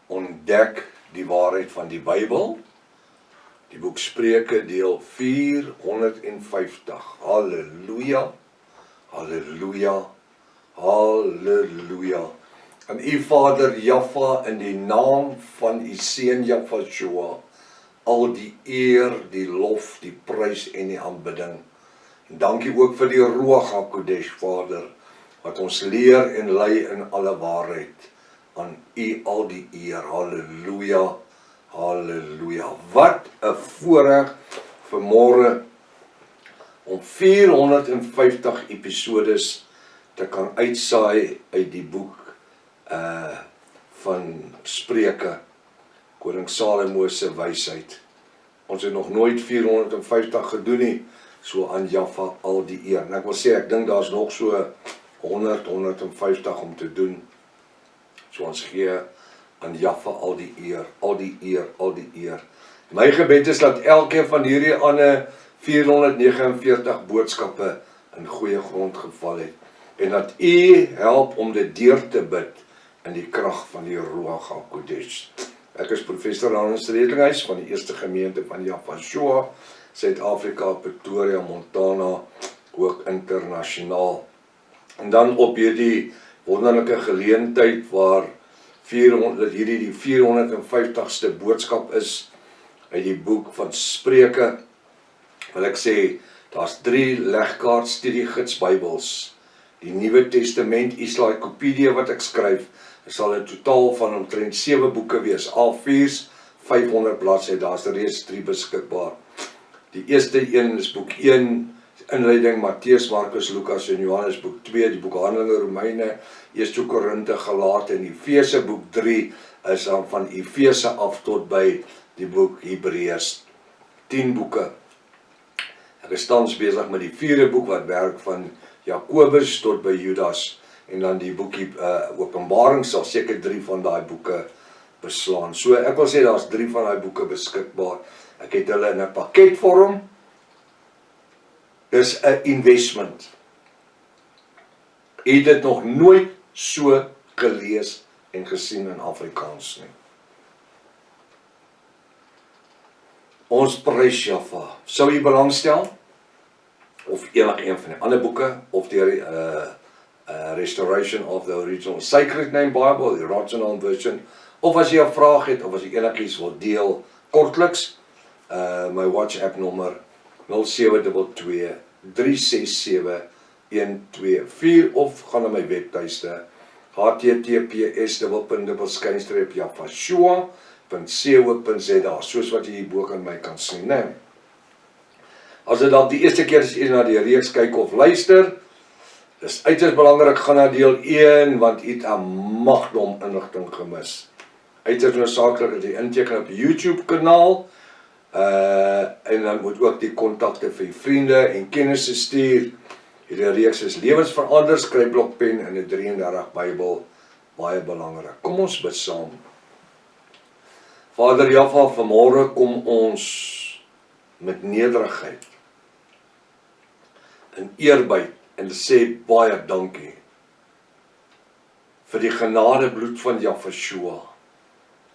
ontdek die waarheid van die Bybel. Die boek Spreuke deel 450. Halleluja, halleluja, halleluja. En u Vader Jaffa, in die naam van u Seun Jafashua, al die eer, die lof, die prys en die aanbidding. En dankie ook vir die Ruach HaKodesh, Vader, wat ons leer en lei in alle waarheid. Aan u al die eer. Halleluja, halleluja. Wat 'n voorreg vanmôre om 450 episodes te kan uitsaai uit die boek van Spreuke, Koning Salomo se wysheid. Ons het nog nooit 450 gedoen nie, so aan Jaffa al die eer. En ek wil sê, ek dink daar's nog so 150 om te doen. So ons gee aan Jaffa al die eer, al die eer, al die eer. My gebed is dat elkeen van hierdie ander 449 boodskappe in goeie grond geval het. En dat u help om dit deur te bid in die krag van die Ruach HaKodesh. Ek is professor Hannes Redlinghuis van die Eerste Gemeente van Jafashua, Suid-Afrika, Pretoria, Montana, ook internasionaal. En dan op hierdie wonderlike geleentheid waar hierdie die 450ste boodskap is uit die boek van Spreuke, wil ek sê, daar's 3 legkaart studiegids Bybels. Die Nuwe Testament Encyclopedia wat ek skryf, sal 'n totaal van omtrent 7 boeke wees, A4's, 500 bladsye, daar's reeds 3 beskikbaar. Die eerste een is boek 1, inleiding Matteus, Markus, Lukas en Johannes, boek 2, die boek Handelinge, Romeine, 1 Korinte, Galate en Efese, boek 3 is dan van Efese af tot by die boek Hebreërs, 10 boeke. Ek is tans besig met die 4de boek wat werk van Jakobus tot by Judas, en dan die boekie Openbaring sal seker 3 van daai boeke beslaan. So ek wil sê daar's 3 van daai boeke beskikbaar. Ek het hulle in 'n pakketvorm. Dis 'n investment. Ek het dit nog nooit so gelees en gesien in Afrikaans nie. Ons prys Jaffa. Sou u belangstel? Of enige een van die ander boeke, of die Restoration of the Original Sacred Name Bible, die Rotterdam version, of as jy 'n vraag het, of as jy enigiets wil deel, kortliks, my WhatsApp nommer 0722 367 124, of gaan na my webtuiste https://jafashua.co.za, soos wat jy hierbo kan my kan sien, né? As dit dalk die eerste keer as jy na die reeks kyk of luister, dis uiters belangrik, gaan na deel 1, want jy het 'n magdom inligting gemis. Uiters noodsaaklik dat jy inteken op YouTube kanaal, en dan moet ook die kontakte vir vriende en kennisse stuur. Hierdie reeks is lewensverander, skryfblokpen en 'n 33 Bybel, baie belangrik. Kom ons bid saam. Vader Jaffa, vanmôre kom ons met nederigheid en eerbied en sê baie dankie vir die genadebloed van Jafashua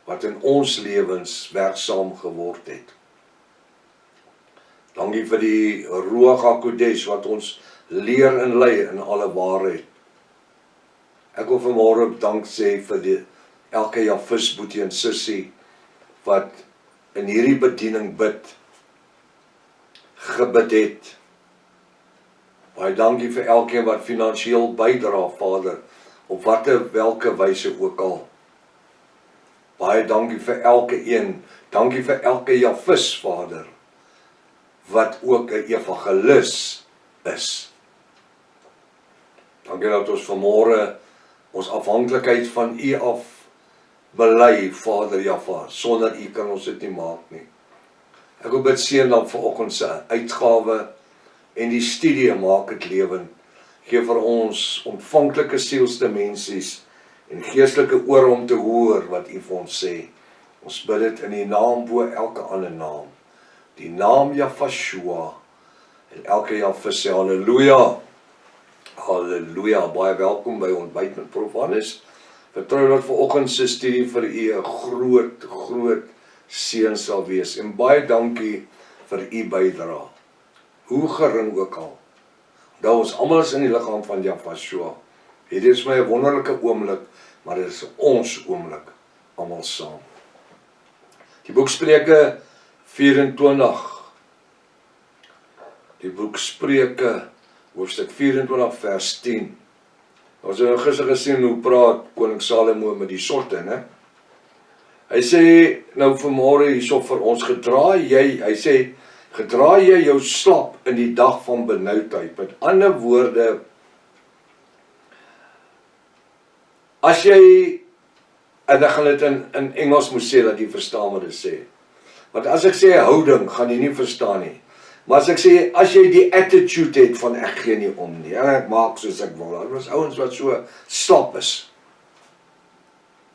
wat in ons lewens werksaam geword het. Dankie vir die Ruach HaKodesh wat ons leer en lei in alle waarheid. Ek wil vanmôre dank sê vir elke Jafis boetie en sussie wat in hierdie bediening gebid het. Baie dankie vir elkeen wat finansiëel bydra, Vader, op welke wyse ook al. Baie dankie vir elke een, dankie vir elke Jafis, Vader, wat ook 'n evangelis is. Dankie dat ons vanmôre ons afhanklikheid van u af bely, Vader Jaffa, sonder u kan ons dit nie maak nie. Ek wil bid seën dan vanoggend se uitgawe en die studie maak dit lewend. Gee vir ons ontvanklike sielsdimensies en geestelike ore om te hoor wat u vir ons sê. Ons bid dit in die naam bo elke ander naam. Die naam Jafashua. En elke Jafis sê halleluja. Halleluja. Baie welkom by Ontbyt met Prof Hannes. Vertrou dat vanoggend se studie vir u 'n groot seën sal wees. En baie dankie vir u bydrae. Hoe gering ook al. Dat ons almal is in die liggaam van Jaffa. Hierdie is my 'n wonderlike oomblik, maar dit is ons oomblik, almal saam. Die boek Spreuke 24. Die boek Spreuke, hoofstuk 24 vers 10. Ons het gister gesien hoe praat koning Salomo met die sotte, né? Hy sê nou vanmôre hierso vir ons, gedra jy jou slap in die dag van benoudheid. Met ander woorde, as jy, en ek gaan dit in Engels moet sê, dat jy verstaan wat dit sê. Want as ek sê houding, gaan jy nie verstaan nie. Maar as ek sê, as jy die attitude het van ek gee nie om nie, en ek maak soos ek wil, daar was ouens wat so slap is.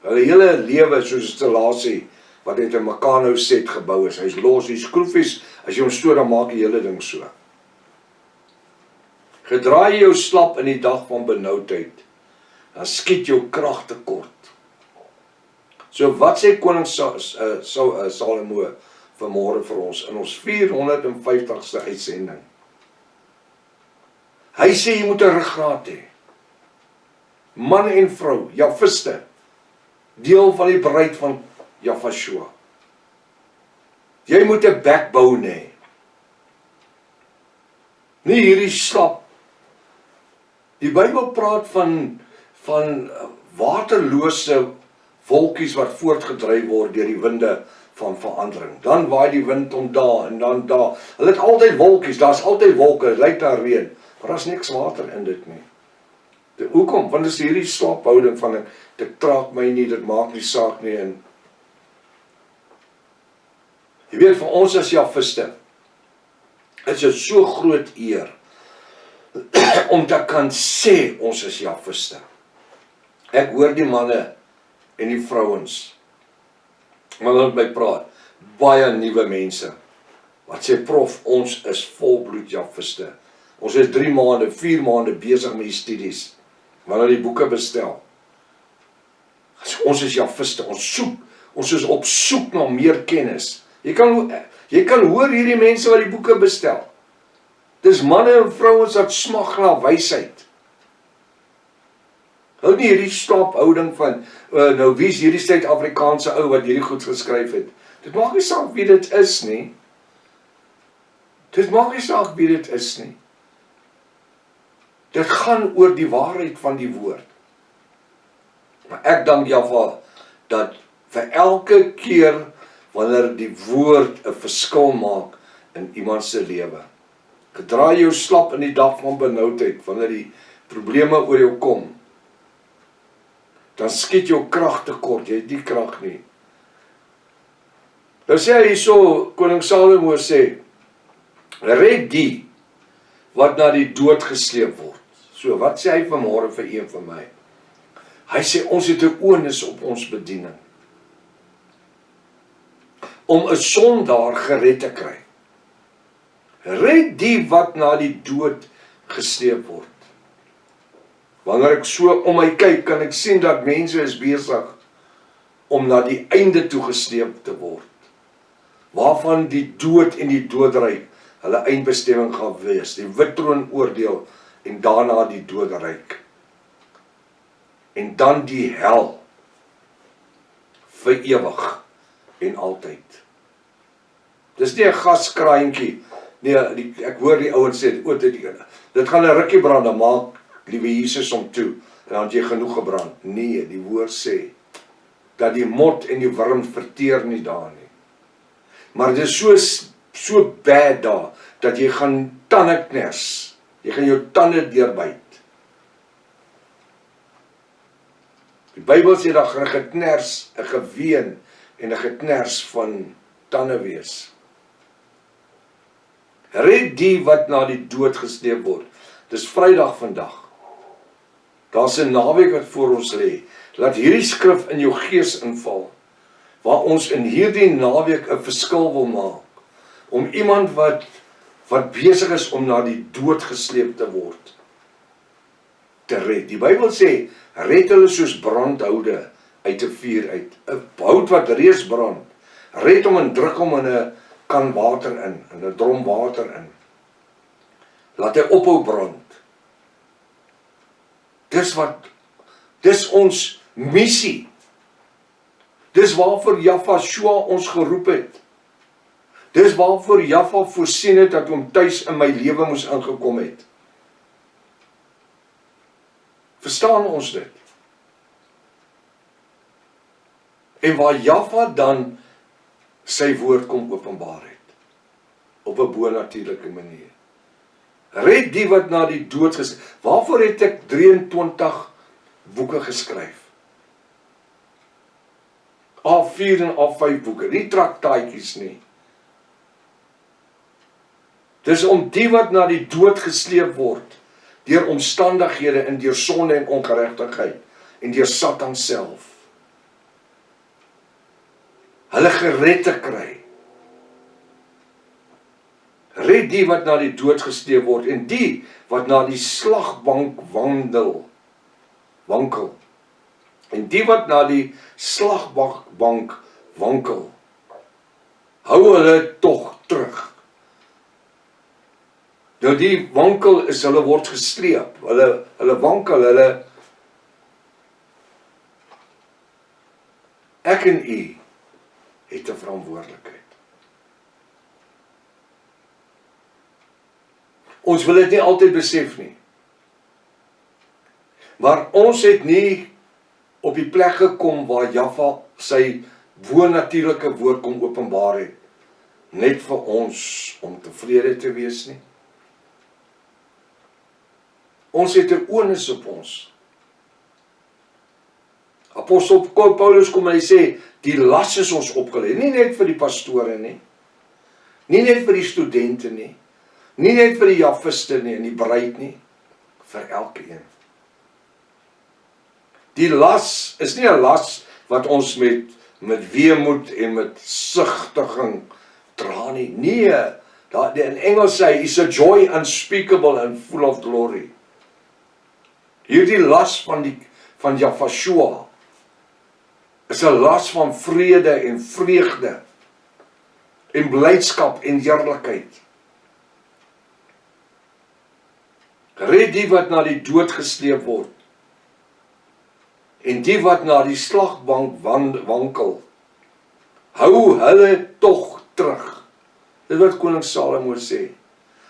Hulle hele lewe soos 'n installasie, wat uit 'n Meccano set gebou is. Hy's los, die skroefies, as jy hom stoor, dan maak die hele ding so. Gedra jy jou slap in die dag van benoudheid, dan skiet jou krag tekort. So wat sê koning Salomo vanmôre vir ons, in ons 450ste uitsending? Hy sê jy moet 'n ruggraat hê. Man en vrou, Jafiste, deel van die bruid van Jaffa. Jy moet 'n backbone hê. Nie hierdie slap. Die Bybel praat van waterlose wolkies wat voortgedryf word deur die winde van verandering. Dan waai die wind om daar en dan daar. Hulle het altyd wolkies, daar's altyd wolke, dit lyk daar reën, maar daar's niks water in dit nie. Hoekom? Want dis hierdie slaphouding van dit trek my nie, dit maak nie saak nie. En jy weet, vir ons as Jafiste is dit so groot eer om te kan sê ons is Jafiste. Ek hoor die manne en die vrouens, maar hulle met my praat, baie nuwe mense, wat sê, prof, ons is volbloed Jafiste. Ons is 3 maande, 4 maande besig met die studies, wanneer die boeke bestel. Ons is Jafiste, ons is op soek na meer kennis. Jy kan hoor hierdie mense wat die boeke bestel. Dis manne en vrouens wat smag na wysheid. Hou nie hierdie slaphouding van, nou wie is hierdie Suid-Afrikaanse ou wat hierdie goed geskryf het. Dit maak nie saak wie dit is nie. Dit maak nie saak wie dit is nie. Dit gaan oor die waarheid van die woord. Maar ek dank Jaffa dat vir elke keer wanneer die woord 'n verskil maak in iemand se lewe. Gedra jou slap in die dag van benoudheid, wanneer die probleme oor jou kom, dan skiet jou krag tekort, jy het nie krag nie. Nou sê hy hierso, koning Salomo sê, red die wat na die dood gesleep word. So, wat sê hy vanmôre vir een van my? Hy sê, ons het 'n onus op ons bediening, om 'n sondaar gered te kry. Red die wat na die dood gesleep word. Wanneer ek so om my kyk, kan ek sien dat mense is besig om na die einde toe gesleep te word, waarvan die dood en die doodryk hulle eindbestemming gaan wees, die wit troon oordeel en daarna die doodryk. En dan die hel vir ewig en altyd. Dis nie 'n gaskraantjie. Nee, ek hoor die ouens sê, dit gaan 'n rukkie brand, dan maak liewe Jesus om toe, en dan het jy genoeg gebrand. Nee, die woord sê, dat die mot en die wurm verteer nie daar nie. Maar dit is so bad daar, dat jy gaan tande kners, jy gaan jou tande deurbyt. Die Bybel sê, dat gaan 'n gekners, 'n geween, en 'n gekners van tande wees. Red die wat na die dood gesleep word. Dis Vrydag vandag. Daar's 'n naweek wat voor ons lê. Laat hierdie skrif in jou gees inval, waar ons in hierdie naweek 'n verskil wil maak, om iemand wat besig is om na die dood gesleep te word. te red. Die Bybel sê, red hulle soos brandhoude uit 'n vuur uit. 'n hout wat reeds brand. Red hom en druk hom in 'n kan water in 'n drom water in. Laat hy ophou brand. Dis ons missie. Dis waarvoor Jahwe ons geroep het. Dis waarvoor Jahwe voorsien het dat hom tuis in my lewe moes ingekom het. Verstaan ons dit? En waar Jahwe dan sy woord kom openbaar het, op 'n bonatuurlike manier. Red die wat na die dood Waarvoor het ek 23 boeke geskryf? A4 en A5 boeke, nie traktaatjies nie. Dis om die wat na die dood gesleep word, deur omstandighede en deur sonde en ongeregtigheid, en deur Satan self. Hulle gered te kry. Red die wat na die dood gesleep word, en die wat na die slagbank wankel. En die wat na die slagbank wankel, hou hulle tog terug. Nou die wankel is, hulle word gesleep, hulle wankel, ek en u het 'n verantwoordelikheid. Ons wil dit nie altyd besef nie. Maar ons het nie op die plek gekom waar Jahwe sy bonatuurlike woord kom openbaar het, net vir ons om tevrede te wees nie. Ons het 'n onus op ons. Apostel Paulus kom en hy sê, die las is ons opgelê, nie net vir die pastore nie, nie net vir die studente nie, nie net vir die javiste nie, en die bruid nie, vir elkeen. Die las is nie 'n las wat ons met weemoed en met sigtiging dra nie. Nee, in Engels sê, is a joy unspeakable and full of glory. Hierdie las van Jahwe is 'n las van vrede en vreugde en blydskap en heerlikheid. Red die wat na die dood gesleep word, en die wat na die slagbank wankel, hou hulle tog terug. Dit wat koning Salomo sê.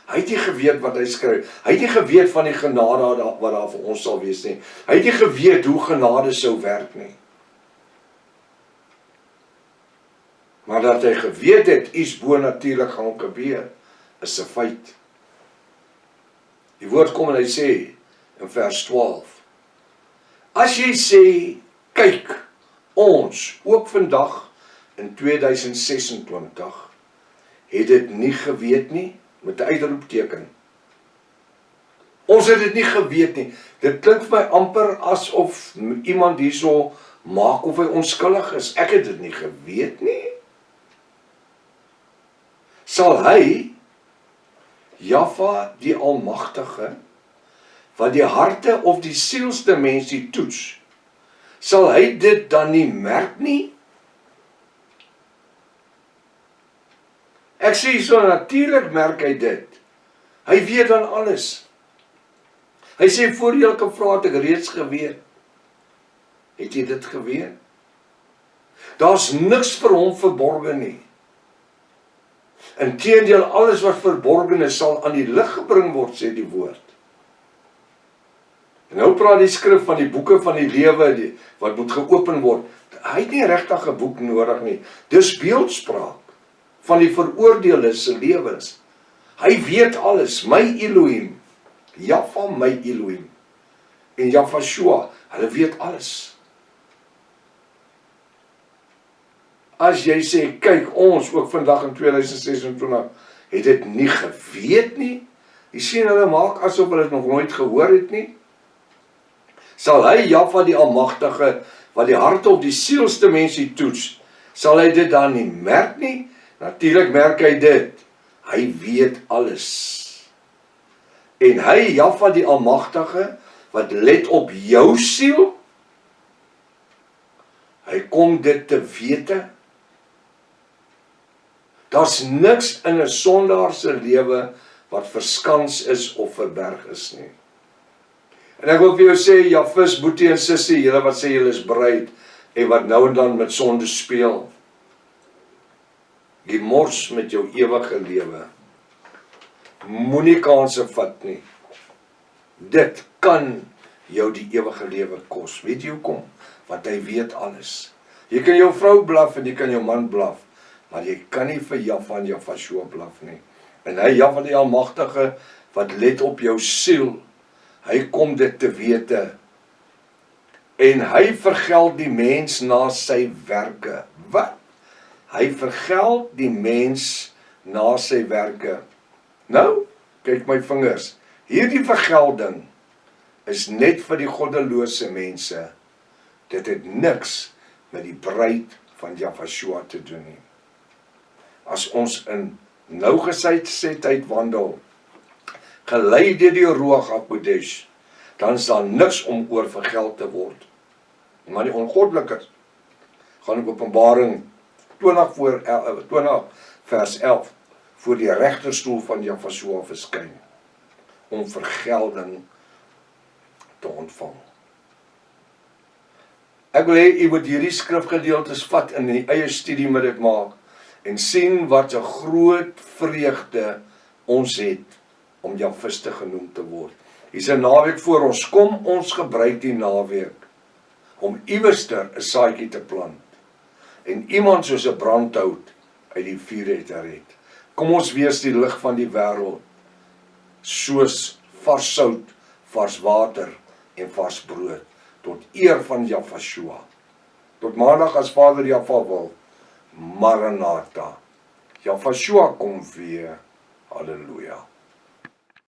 Hy het nie geweet wat hy skryf. Hy het nie geweet van die genade wat daar vir ons sal wees nie. Hy het nie geweet hoe genade sou werk nie. Maar dat hy geweet het, iets bonatuurlik gaan gebeur, is 'n feit. Die woord kom en hy sê, in vers 12, as jy sê, kyk, ons, ook vandag, in 2026, het dit nie geweet nie, met 'n uitroepteken. Ons het dit nie geweet nie. Dit klink vir my amper asof iemand hierso maak of hy onskuldig is. Ek het dit nie geweet nie. Sal hy, Jahwe die Almagtige, wat die harte of die sielste mensie toets, sal hy dit dan nie merk nie? Ek sê so, natuurlik merk hy dit. Hy weet dan alles. Hy sê, voor jy kan vra, het ek reeds geweet. Het jy dit geweet? Daar's niks vir hom verborgen nie. Inteendeel, alles wat verborgen is, sal aan die lig gebring word, sê die woord. En nou praat die skrif van die boeke van die lewe, wat moet geopen word. Hy het nie regtig 'n boek nodig nie. Dis beeldspraak van die veroordeeldes se lewens. Hy weet alles, my Elohim, Jahwe my Elohim, en Jahwe, hulle weet alles. As jy sê, kyk, ons, ook vandag in 2026, het dit nie geweet nie, jy sien hulle maak asof hulle dit nog nooit gehoor het nie, sal hy, Jahwe die Almagtige, wat die hart op die sielste mensie toets, sal hy dit dan nie merk nie? Natuurlik merk hy dit. Hy weet alles. En hy, Jahwe die Almagtige, wat let op jou siel. Hy kom dit te wete. Daar's niks in 'n sondaar se lewe wat verskans is of verberg is nie. En ek wil vir jou sê, Jafis, boetie en sussie, julle wat sê julle is bruid, en wat nou en dan met sonde speel, jy mors met jou ewige lewe. Moenie kanse vat nie. Dit kan jou die ewige lewe kos. Weet jy hoekom? Want hy weet alles. Jy kan jou vrou blaf en jy kan jou man blaf, maar jy kan nie vir Jaffa en Jafashua blaf nie. En hy, Jaffa die Almagtige, wat let op jou siel, hy kom dit te wete. En hy vergeld die mens na sy werke. Wat? Hy vergeld die mens na sy werke. Nou, kyk my vingers. Hierdie vergelding is net vir die goddelose mense. Dit het niks met die bruid van Jafashua te doen nie. As ons in nougesetheid wandel, gelei deur die Ruach HaKodesh, dan is daar niks om oor vergeld te word. Maar die ongoddelikes, gaan in Openbaring 20 vers 11, voor die regterstoel van Jafashua verskyn, om vergelding te ontvang. Ek wil hê, u moet hierdie skrifgedeeltes vat en in die eie studie met dit maak, en sien wat 'n groot vreugde ons het, om Jafiste genoem te word. Hier's 'n naweek voor ons, kom ons gebruik die naweek, om iewerster 'n saadjie te plant, en iemand soos 'n brandhout uit die vuur te red. Kom ons wees die lig van die wêreld, soos vars sout, vars water en vars brood, tot eer van Jafashua. Tot maandag as Vader Jaffa wil, Maranatha. Jafashua kom weer. Halleluja.